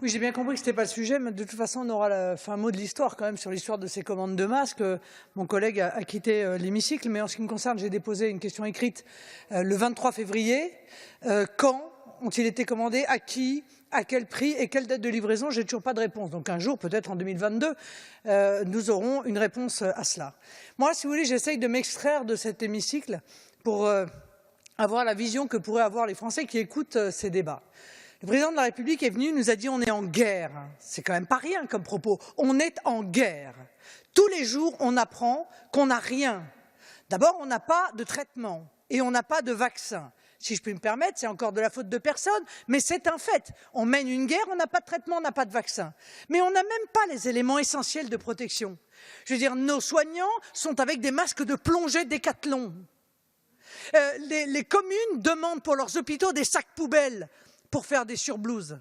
Oui, j'ai bien compris que ce n'était pas le sujet, mais de toute façon, on aura le fin mot de l'histoire quand même sur l'histoire de ces commandes de masques. Mon collègue a quitté l'hémicycle, mais en ce qui me concerne, j'ai déposé une question écrite le 23 février. Quand ont-ils été commandés? À qui? À quel prix? Et quelle date de livraison? J'ai toujours pas de réponse. Donc un jour, peut-être en 2022, nous aurons une réponse à cela. Moi, si vous voulez, j'essaye de m'extraire de cet hémicycle pour avoir la vision que pourraient avoir les Français qui écoutent ces débats. Le président de la République est venu, nous a dit on est en guerre. C'est quand même pas rien comme propos. On est en guerre. Tous les jours, on apprend qu'on n'a rien. D'abord, on n'a pas de traitement et on n'a pas de vaccin. Si je puis me permettre, c'est encore de la faute de personne, mais c'est un fait. On mène une guerre, on n'a pas de traitement, on n'a pas de vaccin. Mais on n'a même pas les éléments essentiels de protection. Je veux dire, nos soignants sont avec des masques de plongée Décathlon. Les communes demandent pour leurs hôpitaux des sacs poubelles pour faire des surblouses.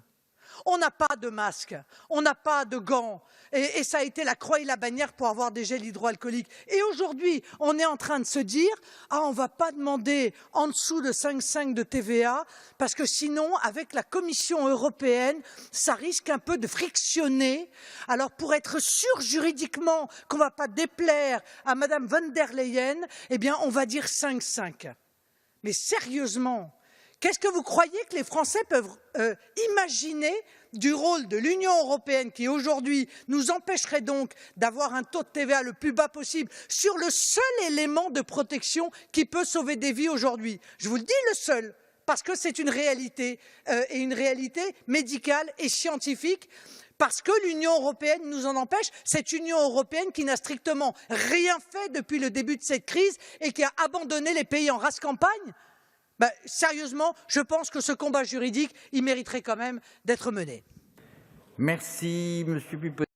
On n'a pas de masques, on n'a pas de gants, et ça a été la croix et la bannière pour avoir des gels hydroalcooliques. Et aujourd'hui, on est en train de se dire « Ah, on ne va pas demander en dessous de 5,5 de TVA, parce que sinon, avec la Commission européenne, ça risque un peu de frictionner. Alors, pour être sûr juridiquement qu'on ne va pas déplaire à Madame von der Leyen, eh bien, on va dire 5,5. » Mais sérieusement, qu'est-ce que vous croyez que les Français peuvent imaginer du rôle de l'Union européenne qui aujourd'hui nous empêcherait donc d'avoir un taux de TVA le plus bas possible sur le seul élément de protection qui peut sauver des vies aujourd'hui? Je vous le dis, le seul, parce que c'est une réalité et une réalité médicale et scientifique. Parce que l'Union européenne nous en empêche, cette Union européenne qui n'a strictement rien fait depuis le début de cette crise et qui a abandonné les pays en rase campagne. Sérieusement, je pense que ce combat juridique, il mériterait quand même d'être mené. Merci, Monsieur Pupponi.